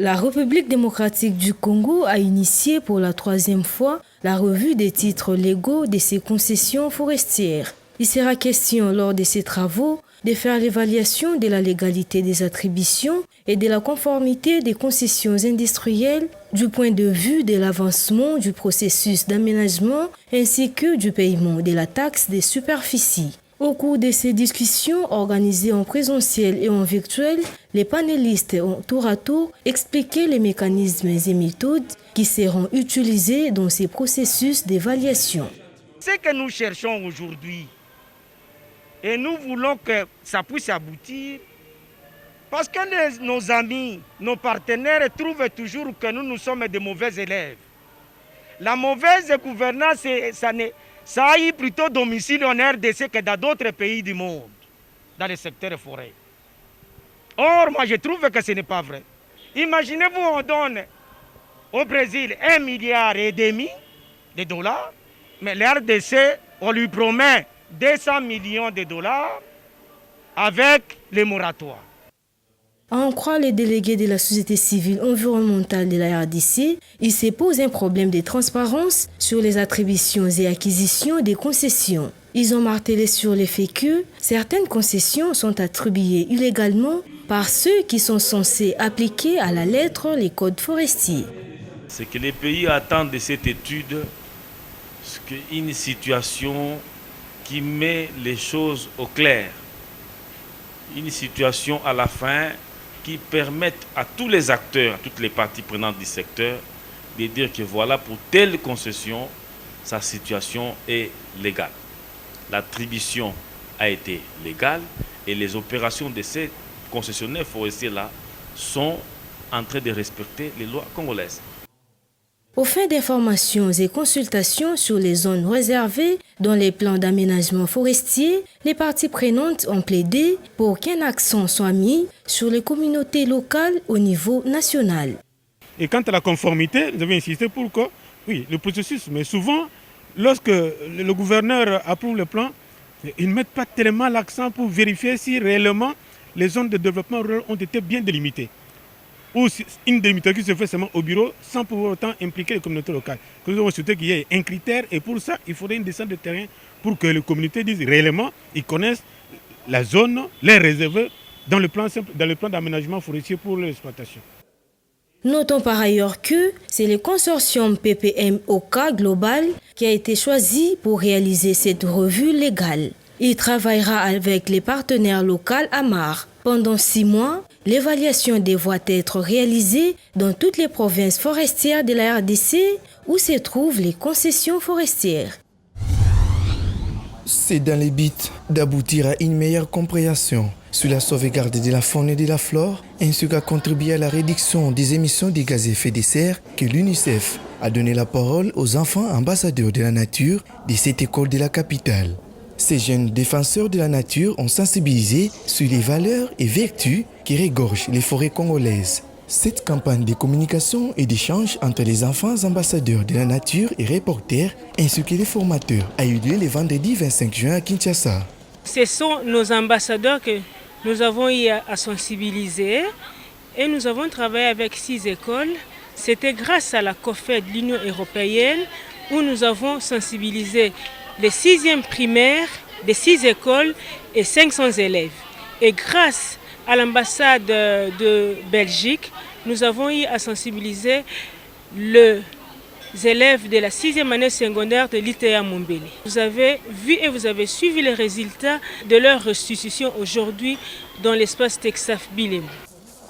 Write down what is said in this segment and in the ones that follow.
La République démocratique du Congo a initié pour la 3e fois la revue des titres légaux de ses concessions forestières. Il sera question lors de ces travaux de faire l'évaluation de la légalité des attributions et de la conformité des concessions industrielles du point de vue de l'avancement du processus d'aménagement ainsi que du paiement de la taxe des superficies. Au cours de ces discussions organisées en présentiel et en virtuel, les panélistes ont tour à tour expliqué les mécanismes et méthodes qui seront utilisés dans ces processus d'évaluation. Ce que nous cherchons aujourd'hui, et nous voulons que ça puisse aboutir, parce que nos amis, nos partenaires trouvent toujours que nous sommes de mauvais élèves. La mauvaise gouvernance, ça a eu plutôt domicile en RDC que dans d'autres pays du monde, dans le secteur forêt. Or, moi, je trouve que ce n'est pas vrai. Imaginez-vous, on donne au Brésil 1,5 milliard de dollars, mais l'RDC, on lui promet 200 millions de dollars avec les moratoires. À en croire les délégués de la société civile environnementale de la RDC, il se pose un problème de transparence sur les attributions et acquisitions des concessions. Ils ont martelé sur le fait que certaines concessions sont attribuées illégalement par ceux qui sont censés appliquer à la lettre les codes forestiers. Ce que les pays attendent de cette étude, c'est une situation qui met les choses au clair. Une situation à la fin qui permette à tous les acteurs, à toutes les parties prenantes du secteur, de dire que voilà, pour telle concession, sa situation est légale. L'attribution a été légale et les opérations de ces concessionnaires forestiers-là sont en train de respecter les lois congolaises. Aux fins d'informations et consultations sur les zones réservées dans les plans d'aménagement forestier, les parties prenantes ont plaidé pour qu'un accent soit mis sur les communautés locales au niveau national. Et quant à la conformité, nous avons insisté pour que, oui, le processus, mais souvent, lorsque le gouverneur approuve le plan, ils ne mettent pas tellement l'accent pour vérifier si réellement les zones de développement rural ont été bien délimitées. Ou une délimitation qui se fait seulement au bureau sans pour autant impliquer les communautés locales. Nous avons souhaité qu'il y ait un critère et pour ça, il faudrait une descente de terrain pour que les communautés disent réellement, ils connaissent la zone, les réserves dans le plan d'aménagement forestier pour l'exploitation. Notons par ailleurs que c'est le consortium PPM-OK Global qui a été choisi pour réaliser cette revue légale. Il travaillera avec les partenaires locaux AMAR. Pendant 6 mois, l'évaluation devra être réalisée dans toutes les provinces forestières de la RDC où se trouvent les concessions forestières. C'est dans le but d'aboutir à une meilleure compréhension sur la sauvegarde de la faune et de la flore, ainsi qu'à contribuer à la réduction des émissions de gaz à effet de serre que l'UNICEF a donné la parole aux enfants ambassadeurs de la nature de cette école de la capitale. Ces jeunes défenseurs de la nature ont sensibilisé sur les valeurs et vertus qui regorgent les forêts congolaises. Cette campagne de communication et d'échange entre les enfants ambassadeurs de la nature et reporters ainsi que les formateurs a eu lieu le vendredi 25 juin à Kinshasa. Ce sont nos ambassadeurs que nous avons eu à sensibiliser et nous avons travaillé avec 6 écoles. C'était grâce à la COFED de l'Union européenne où nous avons sensibilisé les 6e primaires des 6 écoles et 500 élèves. Et grâce à l'ambassade de Belgique, nous avons eu à sensibiliser les élèves de la 6e année secondaire de l'ITA Mombele. Vous avez vu et vous avez suivi les résultats de leur restitution aujourd'hui dans l'espace Texaf Bilem.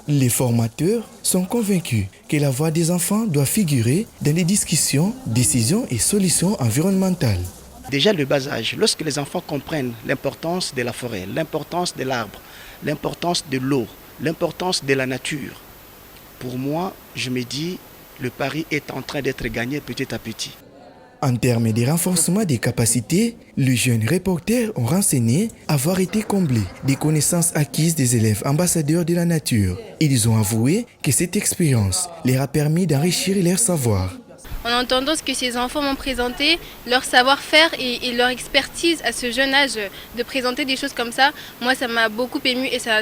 Les formateurs sont convaincus que la voix des enfants doit figurer dans les discussions, décisions et solutions environnementales. Déjà le bas âge, lorsque les enfants comprennent l'importance de la forêt, l'importance de l'arbre, l'importance de l'eau, l'importance de la nature, pour moi, je me dis, le pari est en train d'être gagné petit à petit. En termes de renforcement des capacités, les jeunes reporters ont renseigné avoir été comblés des connaissances acquises des élèves ambassadeurs de la nature. Ils ont avoué que cette expérience leur a permis d'enrichir leur savoir. En entendant ce que ces enfants m'ont présenté, leur savoir-faire et leur expertise à ce jeune âge de présenter des choses comme ça, moi ça m'a beaucoup ému et ça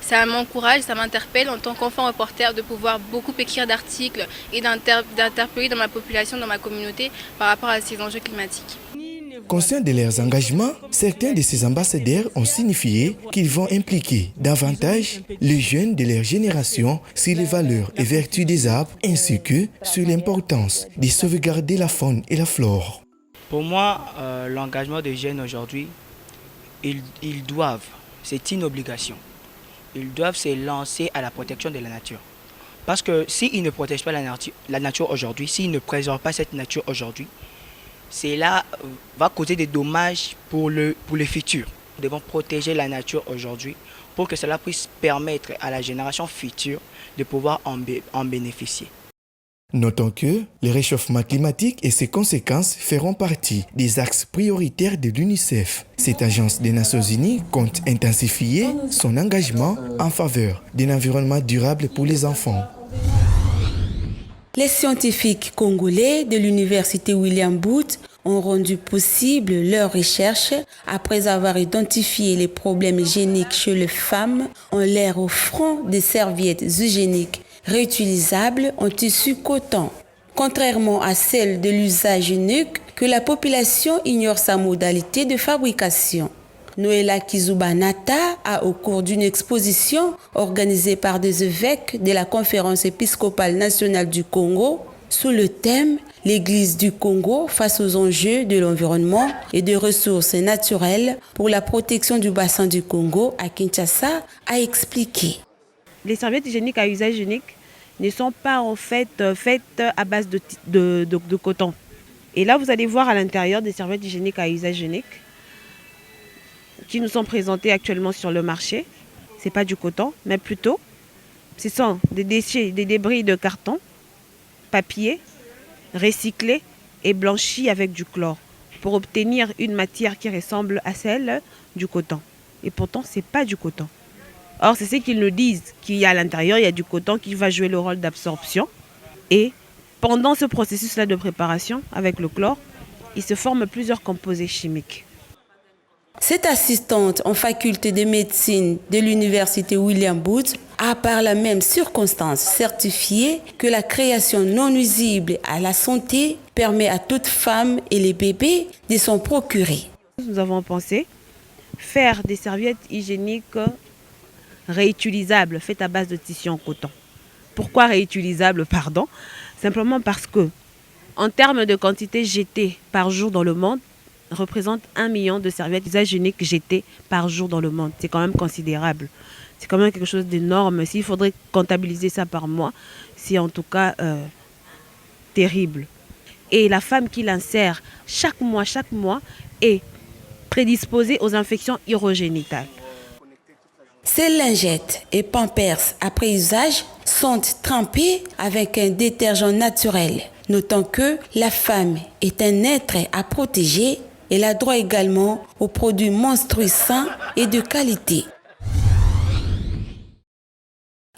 ça m'encourage, ça m'interpelle en tant qu'enfant reporter de pouvoir beaucoup écrire d'articles et d'interpeller dans ma population, dans ma communauté par rapport à ces enjeux climatiques. Conscients de leurs engagements, certains de ces ambassadeurs ont signifié qu'ils vont impliquer davantage les jeunes de leur génération sur les valeurs et vertus des arbres ainsi que sur l'importance de sauvegarder la faune et la flore. Pour moi, l'engagement des jeunes aujourd'hui, ils doivent, c'est une obligation, ils doivent se lancer à la protection de la nature. Parce que s'ils ne protègent pas la nature aujourd'hui, s'ils ne préservent pas cette nature aujourd'hui, cela va causer des dommages pour le futur. Nous devons protéger la nature aujourd'hui pour que cela puisse permettre à la génération future de pouvoir en bénéficier. Notons que le réchauffement climatique et ses conséquences feront partie des axes prioritaires de l'UNICEF. Cette agence des Nations Unies compte intensifier son engagement en faveur d'un environnement durable pour les enfants. Les scientifiques congolais de l'université William Booth ont rendu possible leurs recherches après avoir identifié les problèmes hygiéniques chez les femmes en leur offrant des serviettes hygiéniques réutilisables en tissu coton. Contrairement à celle de l'usage unique, que la population ignore sa modalité de fabrication. Noëlla Kizubanata a, au cours d'une exposition organisée par des évêques de la Conférence épiscopale nationale du Congo, sous le thème « L'Église du Congo face aux enjeux de l'environnement et des ressources naturelles pour la protection du bassin du Congo » à Kinshasa, a expliqué. Les serviettes hygiéniques à usage unique ne sont pas en fait faites à base de coton. Et là, vous allez voir à l'intérieur des serviettes hygiéniques à usage unique qui nous sont présentées actuellement sur le marché. Ce n'est pas du coton, mais plutôt, ce sont des déchets, des débris de carton, papier, recyclés et blanchis avec du chlore pour obtenir une matière qui ressemble à celle du coton. Et pourtant, ce n'est pas du coton. Or, c'est ce qu'ils nous disent, qu'il y a à l'intérieur, il y a du coton qui va jouer le rôle d'absorption. Et pendant ce processus-là de préparation, avec le chlore, il se forment plusieurs composés chimiques. Cette assistante en faculté de médecine de l'université William Booth a par la même circonstance certifié que la création non nuisible à la santé permet à toute femme et les bébés de s'en procurer. Nous avons pensé faire des serviettes hygiéniques réutilisables faites à base de tissu en coton. Pourquoi réutilisables, pardon? Simplement parce que, en termes de quantité jetée par jour dans le monde, représente 1 million de serviettes d'usage unique jetées par jour dans le monde. C'est quand même considérable. C'est quand même quelque chose d'énorme. S'il faudrait comptabiliser ça par mois, c'est en tout cas terrible. Et la femme qui l'insère chaque mois est prédisposée aux infections urogénitales. Ces lingettes et pampers après usage sont trempés avec un détergent naturel. Notons que la femme est un être à protéger. Elle a droit également aux produits menstruels sains et de qualité.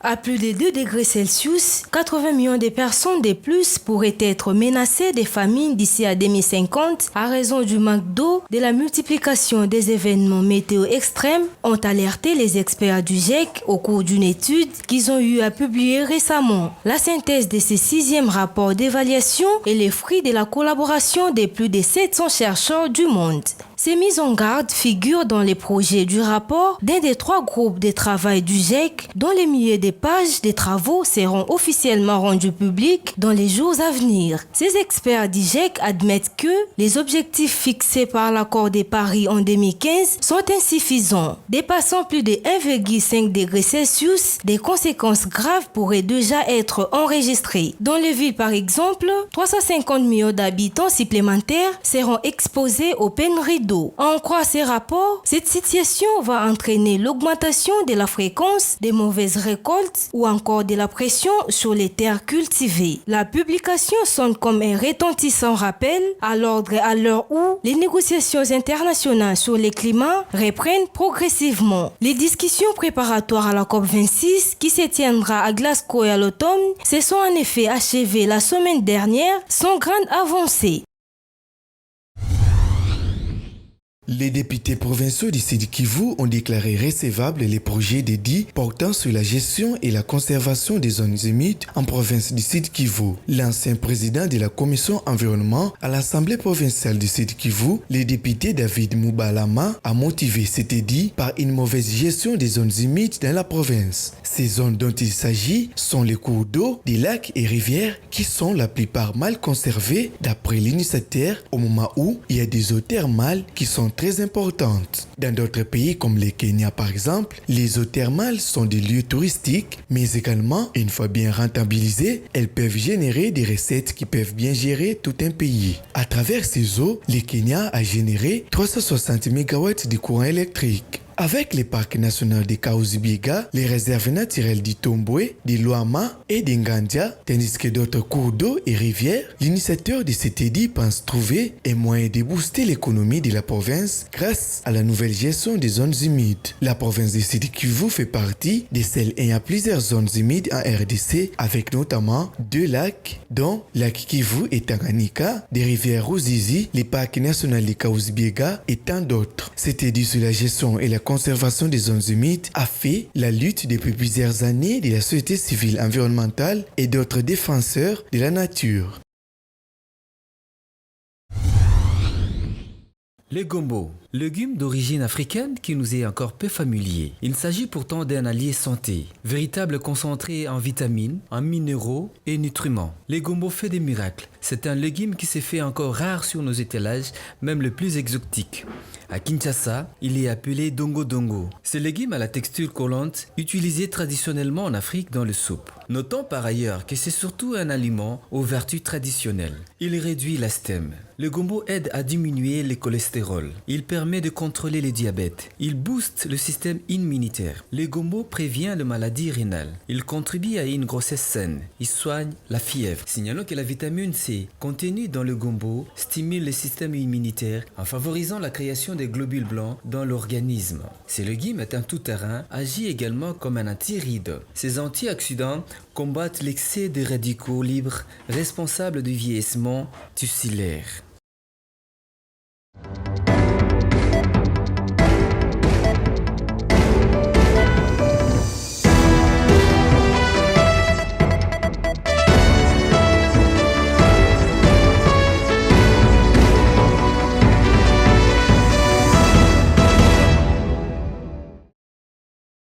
À plus de 2 degrés Celsius, 80 millions de personnes de plus pourraient être menacées de famine d'ici à 2050 à raison du manque d'eau, de la multiplication des événements météo extrêmes, ont alerté les experts du GIEC au cours d'une étude qu'ils ont eu à publier récemment. La synthèse de ce 6e rapport d'évaluation est le fruit de la collaboration de plus de 700 chercheurs du monde. Ces mises en garde figurent dans les projets du rapport d'un des 3 groupes de travail du GIEC dont les milliers de pages des travaux seront officiellement rendus publics dans les jours à venir. Ces experts du GIEC admettent que les objectifs fixés par l'accord de Paris en 2015 sont insuffisants. Dépassant plus de 1,5 degrés Celsius, des conséquences graves pourraient déjà être enregistrées. Dans les villes par exemple, 350 millions d'habitants supplémentaires seront exposés aux pénuries d'eau. En croit ces rapports, cette situation va entraîner l'augmentation de la fréquence des mauvaises récoltes ou encore de la pression sur les terres cultivées. La publication sonne comme un retentissant rappel à l'ordre à l'heure où les négociations internationales sur le climat reprennent progressivement. Les discussions préparatoires à la COP26 qui se tiendra à Glasgow à l'automne se sont en effet achevées la semaine dernière sans grande avancée. Les députés provinciaux du Sud Kivu ont déclaré recevables les projets dédiés portant sur la gestion et la conservation des zones humides en province du Sud Kivu. L'ancien président de la commission environnement à l'Assemblée provinciale du Sud Kivu, le député David Moubalama, a motivé cet édit par une mauvaise gestion des zones humides dans la province. Ces zones dont il s'agit sont les cours d'eau, des lacs et rivières qui sont la plupart mal conservés d'après l'initiateur au moment où il y a des eaux thermales qui sont très importantes. Dans d'autres pays comme le Kenya par exemple, les eaux thermales sont des lieux touristiques, mais également, une fois bien rentabilisées, elles peuvent générer des recettes qui peuvent bien gérer tout un pays. À travers ces eaux, le Kenya a généré 360 MW de courant électrique. Avec les parcs nationaux de Kahuzi-Biega, les réserves naturelles d'Itombwe, de Luama et d'Ngandia, tandis que d'autres cours d'eau et rivières, l'initiateur de cet édit pense trouver un moyen de booster l'économie de la province grâce à la nouvelle gestion des zones humides. La province de Sud Kivu fait partie de celles ayant plusieurs zones humides en RDC, avec notamment 2 lacs, dont lac Kivu et Tanganyika, des rivières Ruzizi, les parcs nationaux de Kahuzi-Biega et tant d'autres. Cet édit sur la gestion et la conservation des zones humides a fait la lutte depuis plusieurs années de la société civile environnementale et d'autres défenseurs de la nature. Le gombo, légume d'origine africaine qui nous est encore peu familier. Il s'agit pourtant d'un allié santé, véritable concentré en vitamines, en minéraux et nutriments. Le gombo fait des miracles. C'est un légume qui s'est fait encore rare sur nos étalages, même le plus exotique. À Kinshasa, il est appelé dongo dongo. Ce légume a la texture collante, utilisé traditionnellement en Afrique dans le soupe. Notons par ailleurs que c'est surtout un aliment aux vertus traditionnelles. Il réduit l'astème. Le gombo aide à diminuer le cholestérol. Il permet de contrôler le diabète. Il booste le système immunitaire. Le gombo prévient les maladies rénales. Il contribue à une grossesse saine. Il soigne la fièvre. Signalons que la vitamine C contenue dans le gombo stimule le système immunitaire en favorisant la création des globules blancs dans l'organisme. Ce légume est un tout-terrain, agit également comme un antiride. Ces antioxydants combattent l'excès de radicaux libres responsables du vieillissement tussilaire.